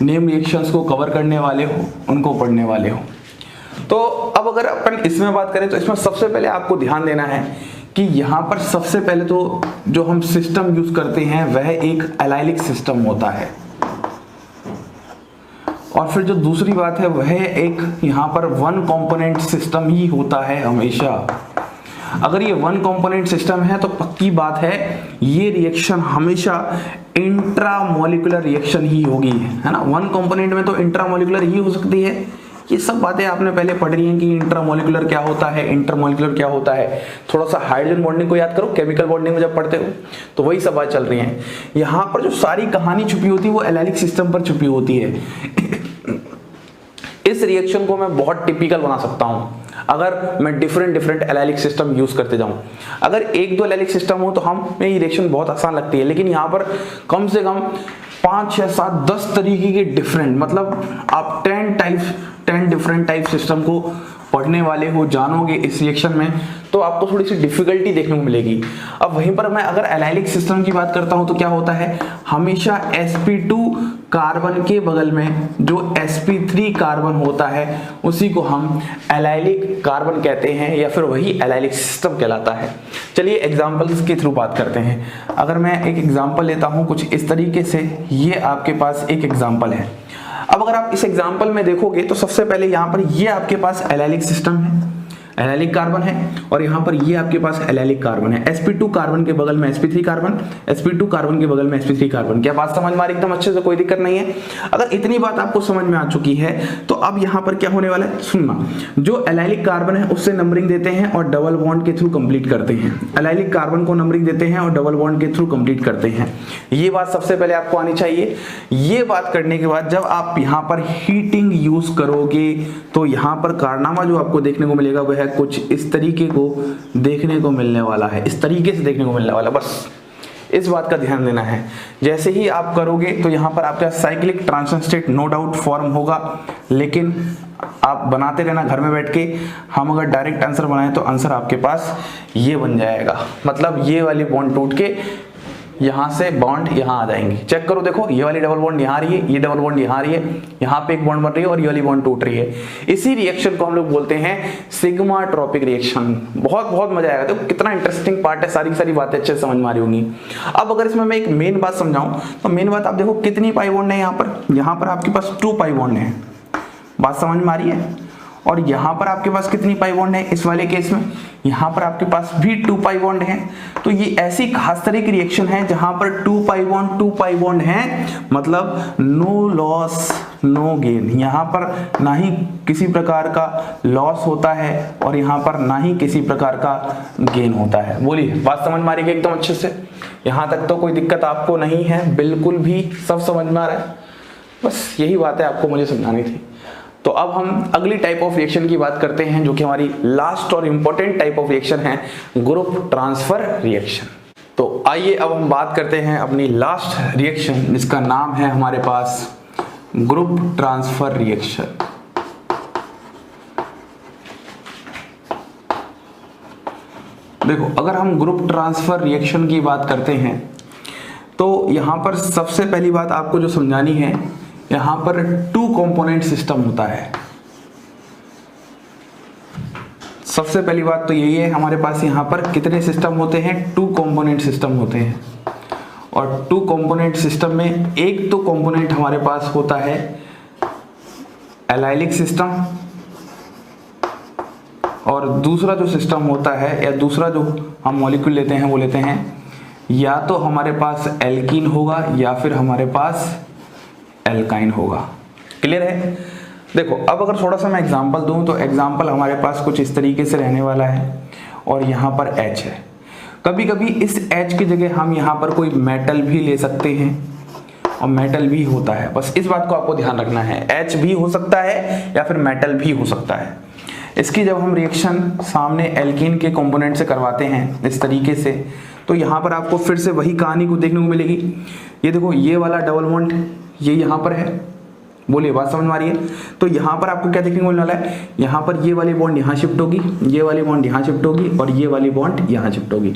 नेम रिएक्शंस को कवर करने वाले हो, उनको पढ़ने वाले हो। तो अब अगर अपन इसमें बात करें तो इसमें सबसे पहले आपको ध्यान देना है कि यहां पर सबसे पहले तो जो हम सिस्टम यूज करते हैं वह एक एलाइलिक सिस्टम होता है, और फिर जो दूसरी बात है वह एक यहां पर 1 कंपोनेंट सिस्टम ही होता है हमेशा। अगर ये 1 कंपोनेंट सिस्टम है तो पक्की बात है ये रिएक्शन हमेशा इंट्रामॉलिक्यूलर रिएक्शन ही होगी, है ना। 1 कंपोनेंट में तो इंट्रामॉलिक्यूलर ही हो सकती है। ये सब बातें आपने पहले पढ़ रही हैं कि इंट्रामॉलिक्यूलर क्या होता है, इंटरमॉलिक्यूलर क्या होता है। थोड़ा सा हाइड्रोजन बॉन्डिंग को याद करो, केमिकल बॉन्डिंग में जब पढ़ते हो तो वही सब बात चल रही है। यहाँ पर जो सारी कहानी छुपी होती है वो एलाइलिक सिस्टम पर छुपी होती है। इस रिएक्शन को मैं बहुत टिपिकल बना सकता हूं अगर मैं डिफरेंट एलाइलिक सिस्टम यूज करते जाऊं। अगर 1-2 एलाइलिक सिस्टम हो तो हमें ये रिएक्शन बहुत आसान लगती है, लेकिन यहाँ पर कम से कम 5 6 7 10 तरीके के डिफरेंट, मतलब आप 10 डिफरेंट टाइप सिस्टम को पढ़ने वाले हो, जानोगे इस रिएक्शन में, तो आपको थोड़ी सी डिफिकल्टी देखने को मिलेगी। अब वहीं पर मैं अगर एलाइलिक सिस्टम की बात करता हूं तो क्या होता है, हमेशा sp2 कार्बन के बगल में जो sp3 कार्बन होता है उसी को हम एलाइलिक कार्बन कहते हैं, या फिर वही एलाइलिक सिस्टम कहलाता है। चलिए एग्जांपल्स के थ्रू बात करते हैं। अगर मैं एक एग्जांपल लेता हूं कुछ इस तरीके से, ये आपके पास एक एग्जांपल है। अब अगर आप इस एग्जांपल में देखोगे तो सबसे पहले यहाँ पर ये आपके पास एलाइलिक सिस्टम है, एलाइलिक कार्बन है, और यहाँ पर ये आपके पास एलाइलिक कार्बन है। sp2 कार्बन के बगल में sp3 कार्बन, sp2 कार्बन के बगल में sp3 कार्बन। क्या बात समझ में आ रही एकदम अच्छे से, कोई दिक्कत नहीं है। अगर इतनी बात आपको समझ में आ चुकी है तो अब यहाँ पर क्या होने वाला है, सुनना। जो एलाइलिक कार्बन है उससे नंबरिंग देते हैं और डबल बॉन्ड के थ्रू कंप्लीट करते हैं। एलाइलिक कार्बन को नंबरिंग देते हैं और डबल बॉन्ड के थ्रू कंप्लीट करते हैं। ये बात सबसे पहले आपको आनी चाहिए। ये बात करने के बाद जब आप यहाँ पर हीटिंग यूज करोगे तो यहाँ पर कारनामा जो आपको देखने को मिलेगा वह कुछ इस तरीके को देखने को मिलने वाला है, इस तरीके से देखने को मिलने वाला। बस इस बात का ध्यान देना है। जैसे ही आप करोगे तो यहाँ पर आपका cyclic transition state no doubt form होगा, लेकिन आप बनाते रहना घर में बैठ के। हम अगर डायरेक्ट आंसर बनाए तो आंसर आपके पास ये बन जाएगा, मतलब ये वाली बॉन्ड टूट के यहाँ से बॉन्ड यहाँ आ जाएंगी। चेक करो, देखो ये वाली डबल बॉन्ड यहाँ आ रही है, ये डबल बॉन्ड यहाँ आ रही है, यहाँ पे एक बॉन्ड बन रही है और ये वाली बॉन्ड टूट रही है। इसी रिएक्शन को हम लोग बोलते हैं सिग्मा ट्रॉपिक रिएक्शन। बहुत बहुत मजा आएगा। देखो कितना इंटरेस्टिंग पार्ट है, सारी सारी बातें अच्छे से समझ में आ रही होंगी। अब अगर इसमें मैं एक मेन बात समझाऊं तो मेन बात आप देखो कितनी पाई बॉन्ड है यहाँ पर आपके पास 2 पाई बॉन्ड है। बात समझ में आ रही है। और यहाँ पर आपके पास कितनी पाई बॉन्ड है इस वाले केस में, यहाँ पर आपके पास भी 2 पाई बॉन्ड है। तो ये ऐसी खास तरह की रिएक्शन है जहां पर 2 पाई बॉन्ड है, मतलब नो लॉस नो गेन। यहाँ पर ना ही किसी प्रकार का लॉस होता है और यहाँ पर ना ही किसी प्रकार का गेन होता है। बोलिए बात समझ में आ रही है एकदम अच्छे से। यहाँ तक तो कोई दिक्कत आपको नहीं है, बिल्कुल भी सब समझ में आ रहा है। बस यही बातें आपको मुझे समझानी थी। तो अब हम अगली टाइप ऑफ रिएक्शन की बात करते हैं, जो कि हमारी लास्ट और इंपॉर्टेंट टाइप ऑफ रिएक्शन है, ग्रुप ट्रांसफर रिएक्शन। तो आइए अब हम बात करते हैं अपनी लास्ट रिएक्शन, जिसका नाम है हमारे पास ग्रुप ट्रांसफर रिएक्शन। देखो अगर हम ग्रुप ट्रांसफर रिएक्शन की बात करते हैं तो यहां पर सबसे पहली बात आपको जो समझानी है, यहां पर 2 कंपोनेंट सिस्टम होता है। सबसे पहली बात तो यही है, हमारे पास यहां पर कितने सिस्टम होते हैं, 2 कंपोनेंट सिस्टम होते हैं। और 2 कंपोनेंट सिस्टम में एक तो कंपोनेंट हमारे पास होता है एलाइलिक सिस्टम, और दूसरा जो सिस्टम होता है या दूसरा जो हम मॉलिक्यूल लेते हैं वो लेते हैं या तो हमारे पास एल्कीन होगा या फिर हमारे पास एल्काइन होगा। क्लियर है। देखो अब अगर थोड़ा सा मैं एग्जांपल दूं तो एग्जांपल हमारे पास कुछ इस तरीके से रहने वाला है और यहाँ पर H है। कभी कभी इस H की जगह हम यहाँ पर कोई मेटल भी ले सकते हैं और मेटल भी होता है। बस इस बात को आपको ध्यान रखना है, H भी हो सकता है या फिर मेटल भी हो सकता है। इसकी जब हम रिएक्शन सामने एल्कीन के कंपोनेंट से करवाते हैं इस तरीके से, तो यहाँ पर आपको फिर से वही कहानी को देखने को मिलेगी। ये देखो ये वाला डबल बॉन्ड ये यहाँ पर है। बोलिए बात समझ में आ रही है। तो यहाँ पर आपको क्या देखने को मिलने वाला है, यहाँ पर ये वाली बॉन्ड यहाँ शिफ्ट होगी, ये वाली बॉन्ड यहाँ शिफ्ट होगी और ये वाली बॉन्ड यहाँ शिफ्ट होगी।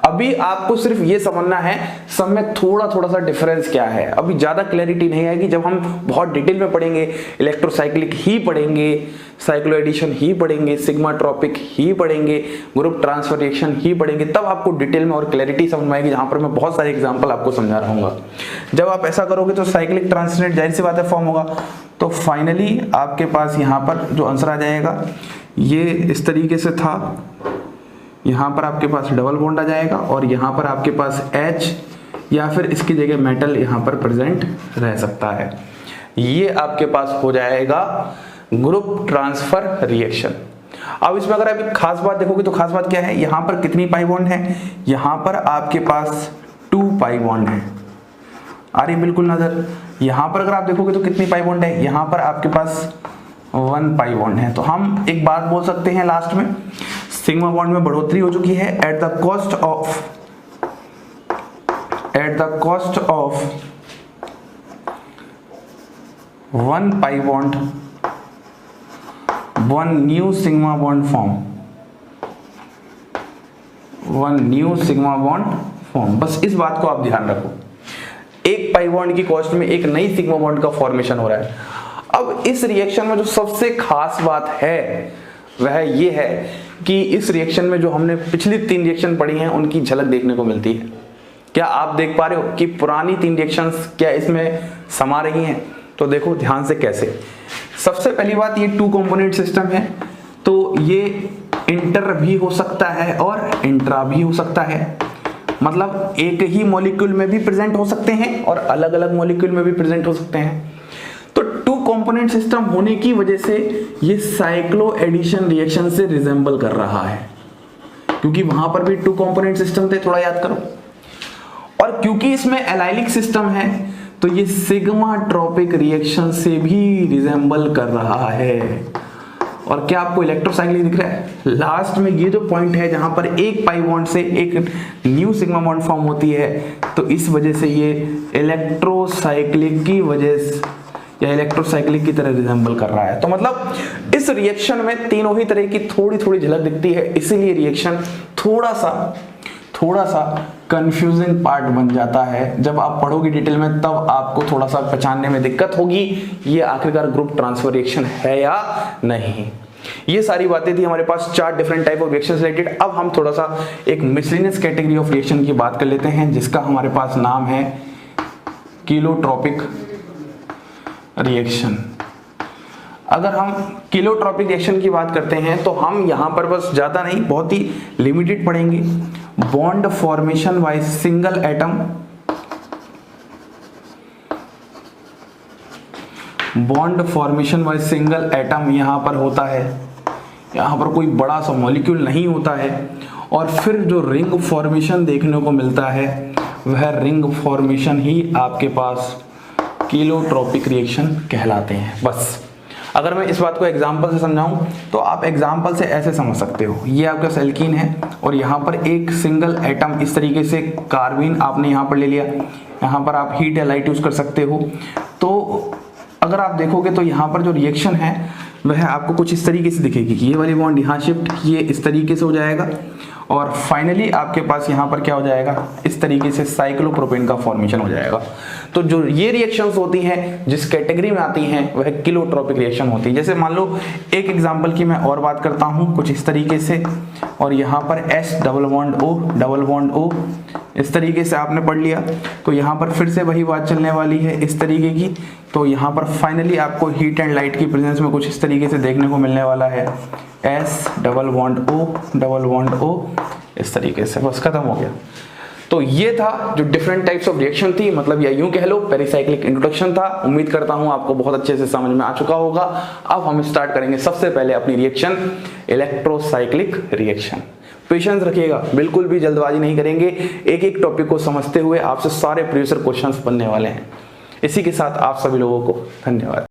अभी आपको सिर्फ ये समझना है सब में थोड़ा थोड़ा सा डिफरेंस क्या है। अभी ज्यादा क्लैरिटी नहीं आएगी, जब हम बहुत डिटेल में पढ़ेंगे, इलेक्ट्रोसाइक्लिक ही पढ़ेंगे, साइक्लो एडिशन ही पढ़ेंगे, सिग्मा ट्रॉपिक ही पढ़ेंगे, ग्रुप ट्रांसफर रिएक्शन ही पढ़ेंगे, तब आपको डिटेल में और क्लैरिटी समझ में आएगी, जहां पर मैं बहुत सारे एग्जांपल आपको समझा रहा हूँ। जब आप ऐसा करोगे तो साइक्लिक ट्रांजिशन जाहिर सी बात है फॉर्म होगा। तो फाइनली आपके पास यहाँ पर जो आंसर आ जाएगा ये इस तरीके से था। यहाँ पर आपके पास डबल बॉन्ड आ जाएगा और यहाँ पर आपके पास H या फिर इसकी जगह मेटल यहाँ पर प्रेजेंट रह सकता है। ये आपके पास हो जाएगा ग्रुप ट्रांसफर रिएक्शन। अब इसमें अगर आप एक खास बात देखोगे तो खास बात क्या है, यहाँ पर कितनी पाई बॉन्ड है, यहाँ पर आपके पास 2 पाई बॉन्ड है। आ रही बिल्कुल नजर। यहाँ पर अगर आप देखोगे तो कितनी पाई बॉन्ड है, यहाँ पर आपके पास 1 पाई बॉन्ड है। तो हम एक बात बोल सकते हैं लास्ट में, सिग्मा बॉन्ड में बढ़ोतरी हो चुकी है at the cost of 1 pi bond one new sigma bond form, one new sigma bond form. बस इस बात को आप ध्यान रखो, एक पाई बॉन्ड की कॉस्ट में एक नई सिग्मा बॉन्ड का फॉर्मेशन हो रहा है। अब इस रिएक्शन में जो सबसे खास बात है वह ये है कि इस रिएक्शन में जो हमने पिछली 3 रिएक्शन पढ़ी हैं उनकी झलक देखने को मिलती है। क्या आप देख पा रहे हो कि पुरानी 3 रिएक्शंस क्या इसमें समा रही हैं? तो देखो ध्यान से कैसे। सबसे पहली बात, ये 2 कंपोनेंट सिस्टम है, तो ये इंटर भी हो सकता है और इंट्रा भी हो सकता है। मतलब एक ही मॉलिक्यूल में भी प्रेजेंट हो सकते हैं और अलग अलग मॉलिक्यूल में भी प्रेजेंट हो सकते हैं। तो 2 कंपोनेंट सिस्टम होने की वजह से ये साइक्लो एडिशन रिएक्शन से रिजेंबल कर रहा है, क्योंकि वहां पर भी 2 कंपोनेंट सिस्टम थे, थोड़ा याद करो। और क्योंकि इसमें एलाइलिक सिस्टम है तो ये सिग्मा ट्रॉपिक रिएक्शन से भी रिजेंबल कर रहा है। और क्या आपको इलेक्ट्रोसाइक्लिक दिख रहा है? लास्ट में ये जो पॉइंट है जहां पर एक पाई बॉन्ड से एक न्यू सिग्मा बॉन्ड फॉर्म होती है, तो इस वजह से ये इलेक्ट्रोसाइक्लिक की वजह से या इलेक्ट्रोसाइक्लिक की तरह रिजेंबल कर रहा है। तो मतलब इस रिएक्शन में तीनों ही तरह की थोड़ी थोड़ी झलक दिखती है, इसीलिए रिएक्शन थोड़ा सा कंफ्यूजिंग पार्ट बन जाता है। जब आप पढ़ोगे डिटेल में तब आपको थोड़ा सा पहचानने में दिक्कत होगी ये आखिरकार ग्रुप ट्रांसफर रिएक्शन है या नहीं। ये सारी बातें थी हमारे पास 4 different type of reactions related. अब हम थोड़ा सा एक मिसलेनियस कैटेगरी ऑफ रिएक्शन की बात कर लेते हैं, जिसका हमारे पास नाम है किलोट्रॉपिक रिएक्शन। अगर हम किलोट्रॉपिक रिएक्शन की बात करते हैं तो हम यहां पर बस ज्यादा नहीं, बहुत ही लिमिटेड पढ़ेंगे। Bond formation by single atom, bond formation by single atom यहां पर होता है। यहां पर कोई बड़ा सा मॉलिक्यूल नहीं होता है। और फिर जो रिंग फॉर्मेशन देखने को मिलता है वह रिंग फॉर्मेशन ही आपके पास किलोट्रॉपिक रिएक्शन कहलाते हैं। बस अगर मैं इस बात को एग्जांपल से समझाऊं तो आप एग्जांपल से ऐसे समझ सकते हो, ये आपका एल्कीन है और यहाँ पर एक सिंगल एटम इस तरीके से कार्बीन आपने यहाँ पर ले लिया। यहाँ पर आप हीट या लाइट यूज कर सकते हो। तो अगर आप देखोगे तो यहाँ पर जो रिएक्शन है वह आपको कुछ इस तरीके से दिखेगी। ये वाली बॉन्ड यहाँ शिफ्ट, ये इस तरीके से हो जाएगा और फाइनली आपके पास यहाँ पर क्या हो जाएगा, इस तरीके से साइक्लोप्रोपेन का फॉर्मेशन हो जाएगा। तो जो ये रिएक्शंस होती हैं जिस कैटेगरी में आती हैं वह किलोट्रॉपिक रिएक्शन होती है। जैसे मान लो एक एग्जांपल की मैं और बात करता हूँ कुछ इस तरीके से, और यहाँ पर S डबल बॉन्ड O इस तरीके से आपने पढ़ लिया। तो यहाँ पर फिर से वही बात चलने वाली है इस तरीके की। तो यहाँ पर फाइनली आपको हीट एंड लाइट की प्रेजेंस में कुछ इस तरीके से देखने को मिलने वाला है, S डबल बॉन्ड O इस तरीके से। बस खत्म हो गया। तो ये था जो डिफरेंट टाइप्स ऑफ रिएक्शन थी, मतलब या यूं कह लो पेरिसाइक्लिक इंट्रोडक्शन था। उम्मीद करता हूं आपको बहुत अच्छे से समझ में आ चुका होगा। अब हम स्टार्ट करेंगे सबसे पहले अपनी रिएक्शन इलेक्ट्रोसाइक्लिक रिएक्शन। पेशेंस रखिएगा, बिल्कुल भी जल्दबाजी नहीं करेंगे। एक एक टॉपिक को समझते हुए आपसे सारे प्रीवियस क्वेश्चंस बनने वाले हैं। इसी के साथ आप सभी लोगों को धन्यवाद।